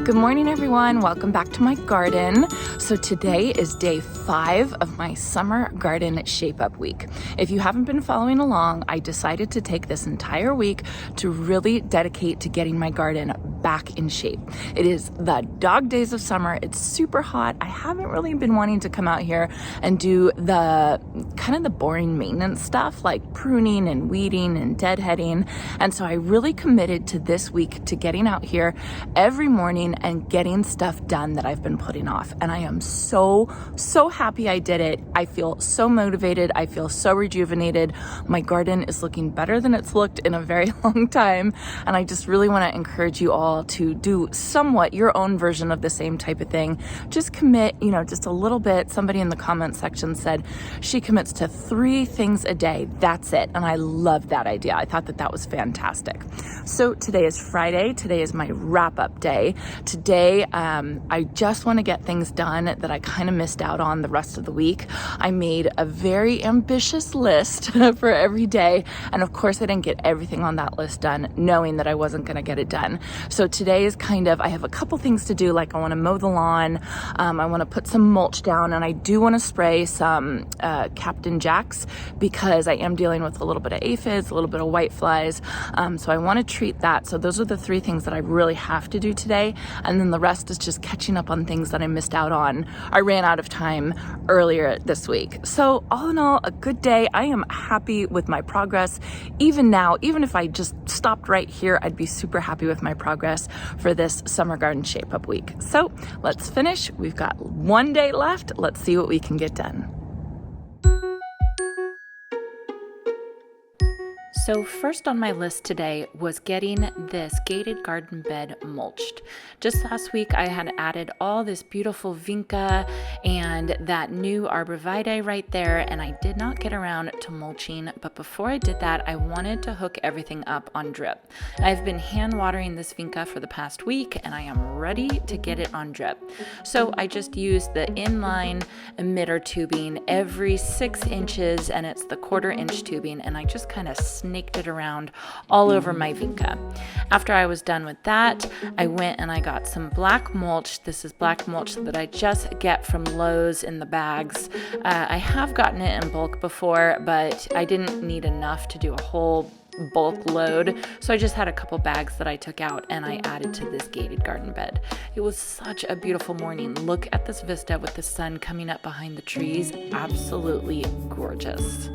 Good morning, everyone. Welcome back to my garden. So today is day 5 of my summer garden shape up week. If you haven't been following along, I decided to take this entire week to really dedicate to getting my garden back in shape. It is the dog days of summer. It's super hot. I haven't really been wanting to come out here and do the kind of the boring maintenance stuff like pruning and weeding and deadheading. And so I really committed to this week to getting out here every morning and getting stuff done that I've been putting off. And I am so happy I did it. I feel so motivated. I feel so rejuvenated. My garden is looking better than it's looked in a very long time. And I just really want to encourage you all to do somewhat your own version of the same type of thing. Just commit, just a little bit. Somebody in the comment section said she commits to 3 things a day. That's it. And I love that idea. I thought that was fantastic. So today is Friday. Today is my wrap-up day. Today, I just want to get things done that I kind of missed out on the rest of the week. I made a very ambitious list for every day. And of course, I didn't get everything on that list done, knowing that I wasn't going to get it done. So today is I have a couple things to do. Like I want to mow the lawn. I want to put some mulch down, and I do want to spray some Captain Jacks because I am dealing with a little bit of aphids, a little bit of white flies. So I want to treat that. So those are the 3 things that I really have to do today. And then the rest is just catching up on things that I missed out on. I ran out of time earlier this week. So all in all, a good day. I am happy with my progress. Even now, even if I just stopped right here, I'd be super happy with my progress for this summer garden shape up week. So let's finish. We've got 1 day left. Let's see what we can get done. So first on my list today was getting this gated garden bed mulched. Just last week I had added all this beautiful vinca and that new arborvitae right there, and I did not get around to mulching, but before I did that I wanted to hook everything up on drip. I've been hand watering this vinca for the past week and I am ready to get it on drip. So I just used the inline emitter tubing every 6 inches, and it's the 1/4 inch tubing, and I just kind of snaked it around all over my vinca. After I was done with that, I went and I got some black mulch. This is black mulch that I just get from Lowe's in the bags. I have gotten it in bulk before, but I didn't need enough to do a whole bulk load, so I just had a couple bags that I took out and I added to this gated garden bed. It was such a beautiful morning. Look at this vista with the sun coming up behind the trees. Absolutely gorgeous.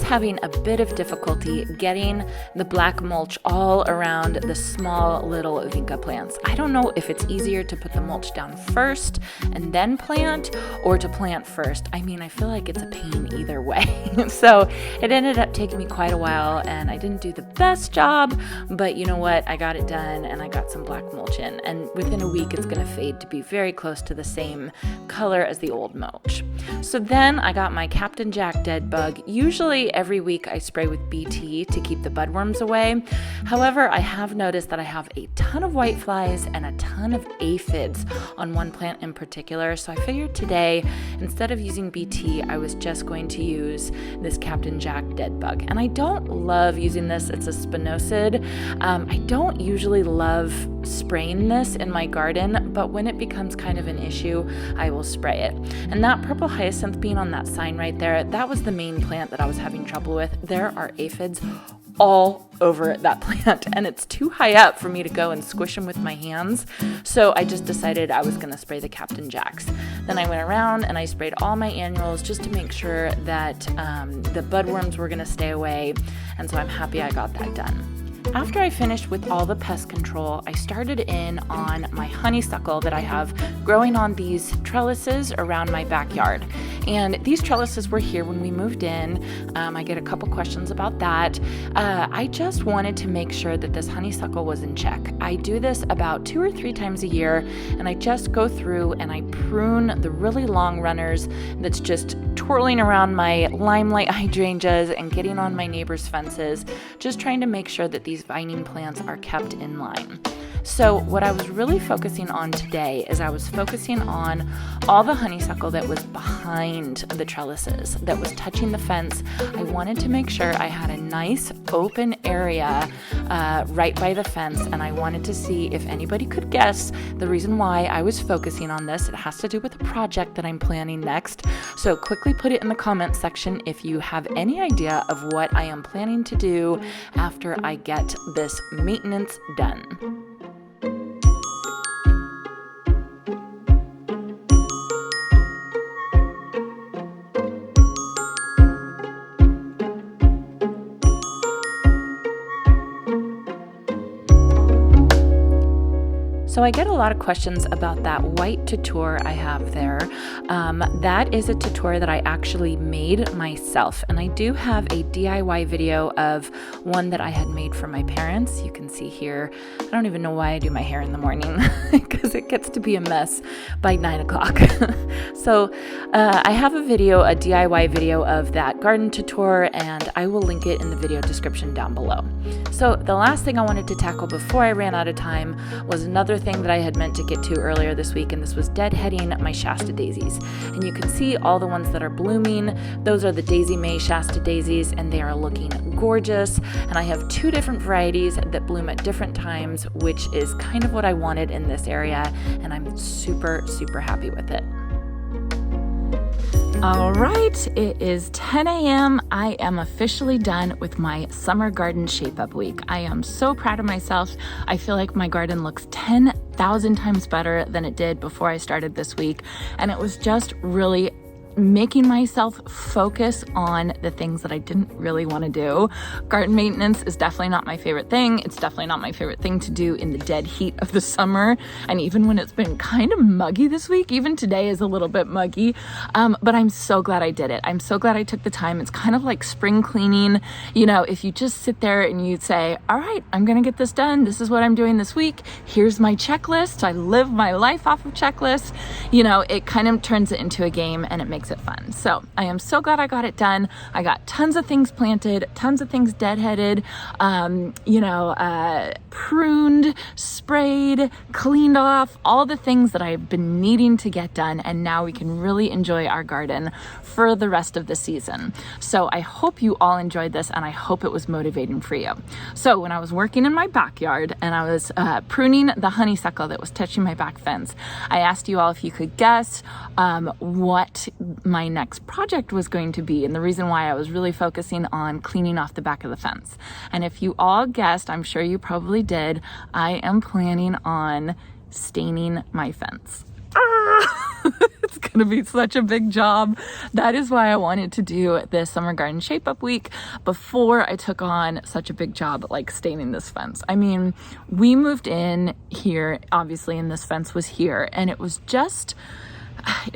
Having a bit of difficulty getting the black mulch all around the small little vinca plants. I don't know if it's easier to put the mulch down first and then plant, or to plant first. I mean, I feel like it's a pain either way. So it ended up taking me quite a while and I didn't do the best job, but you know what? I got it done and I got some black mulch in, and within a week it's going to fade to be very close to the same color as the old mulch. So then I got my Captain Jack dead bug. Usually every week I spray with BT to keep the budworms away. However, I have noticed that I have a ton of white flies and a ton of aphids on one plant in particular. So I figured today, instead of using BT, I was just going to use this Captain Jack dead bug. And I don't love using this. It's a spinosad. I don't usually love spraying this in my garden, but when it becomes kind of an issue, I will spray it. And that purple hyacinth bean on that sign right there, that was the main plant that I was having trouble with. There are aphids all over that plant and it's too high up for me to go and squish them with my hands. So I just decided I was going to spray the Captain Jacks. Then I went around and I sprayed all my annuals just to make sure that the budworms were going to stay away. And so I'm happy I got that done. After I finished with all the pest control, I started in on my honeysuckle that I have growing on these trellises around my backyard. And these trellises were here when we moved in. I get a couple questions about that. I just wanted to make sure that this honeysuckle was in check. I do this about 2 or 3 times a year, and I just go through and I prune the really long runners that's just twirling around my limelight hydrangeas and getting on my neighbor's fences, just trying to make sure that these vining plants are kept in line. So what I was really focusing on today is I was focusing on all the honeysuckle that was behind the trellises, that was touching the fence. I wanted to make sure I had a nice open area right by the fence, and I wanted to see if anybody could guess the reason why I was focusing on this. It has to do with a project that I'm planning next. So quickly put it in the comments section if you have any idea of what I am planning to do after I get this maintenance done. So I get a lot of questions about that white tutor I have there. That is a tutor that I actually made myself, and I do have a DIY video of one that I had made for my parents. You can see here, I don't even know why I do my hair in the morning because it gets to be a mess by 9 o'clock. So I have a DIY video of that garden tutor, and I will link it in the video description down below. So the last thing I wanted to tackle before I ran out of time was another thing that I had meant to get to earlier this week, and this was deadheading my Shasta daisies. And you can see all the ones that are blooming. Those are the Daisy May Shasta daisies, and they are looking gorgeous. And I have 2 different varieties that bloom at different times, which is kind of what I wanted in this area, and I'm super, super happy with it. All right, it is 10 a.m. I am officially done with my summer garden shape-up week. I am so proud of myself. I feel like my garden looks 10,000 times better than it did before I started this week, and it was just really making myself focus on the things that I didn't really want to do. Garden maintenance is definitely not my favorite thing. It's definitely not my favorite thing to do in the dead heat of the summer. And even when it's been kind of muggy this week, even today is a little bit muggy. But I'm so glad I did it. I'm so glad I took the time. It's kind of like spring cleaning. You know, if you just sit there and you say, all right, I'm going to get this done. This is what I'm doing this week. Here's my checklist. I live my life off of checklists. You know, it kind of turns it into a game, and it makes it fun. So I am so glad I got it done. I got tons of things planted, tons of things deadheaded, pruned, sprayed, cleaned off, all the things that I've been needing to get done. And now we can really enjoy our garden for the rest of the season. So I hope you all enjoyed this, and I hope it was motivating for you. So when I was working in my backyard and I was pruning the honeysuckle that was touching my back fence, I asked you all if you could guess what my next project was going to be, and the reason why I was really focusing on cleaning off the back of the fence. And if you all guessed, I'm sure you probably did, I am planning on staining my fence. It's gonna be such a big job. That is why I wanted to do this summer garden shape up week before I took on such a big job like staining this fence. I mean, we moved in here, obviously, and this fence was here, and it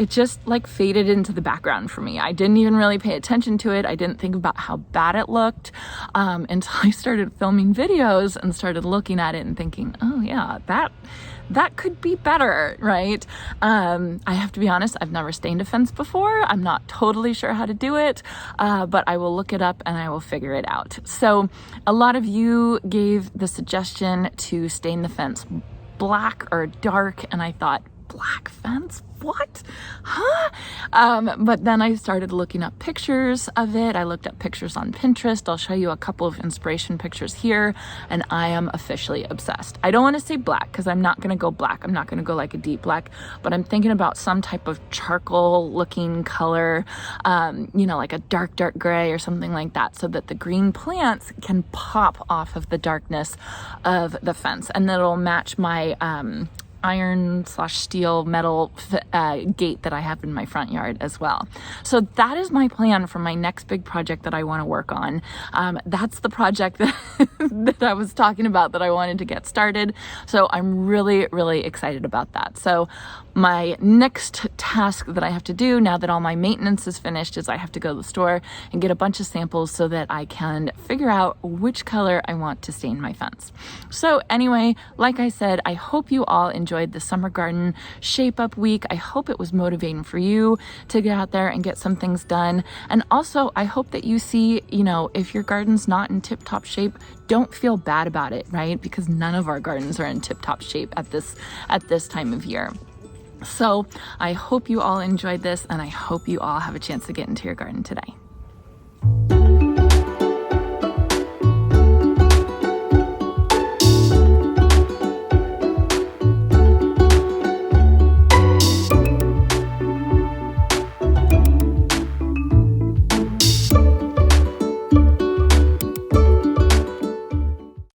just like faded into the background for me. I didn't even really pay attention to it. I didn't think about how bad it looked until I started filming videos and started looking at it and thinking, oh yeah, that could be better, right? I have to be honest, I've never stained a fence before. I'm not totally sure how to do it, but I will look it up and I will figure it out. So a lot of you gave the suggestion to stain the fence black or dark, and I thought, black fence? What? Huh? But then I started looking up pictures of it. I looked up pictures on Pinterest. I'll show you a couple of inspiration pictures here, and I am officially obsessed. I don't want to say black because I'm not going to go black. I'm not going to go like a deep black, but I'm thinking about some type of charcoal looking color, like a dark gray or something like that, so that the green plants can pop off of the darkness of the fence, and that'll match my iron/steel metal gate that I have in my front yard as well. So that is my plan for my next big project that I want to work on. That's the project that I was talking about that I wanted to get started. So I'm really, really excited about that. So My next task that I have to do now that all my maintenance is finished is I have to go to the store and get a bunch of samples so that I can figure out which color I want to stain my fence. So anyway, like I said, I hope you all enjoyed the summer garden shape up week. I hope it was motivating for you to get out there and get some things done. And also I hope that you see, if your garden's not in tip-top shape, don't feel bad about it, right? Because none of our gardens are in tip-top shape at this time of year. So I hope you all enjoyed this, and I hope you all have a chance to get into your garden today.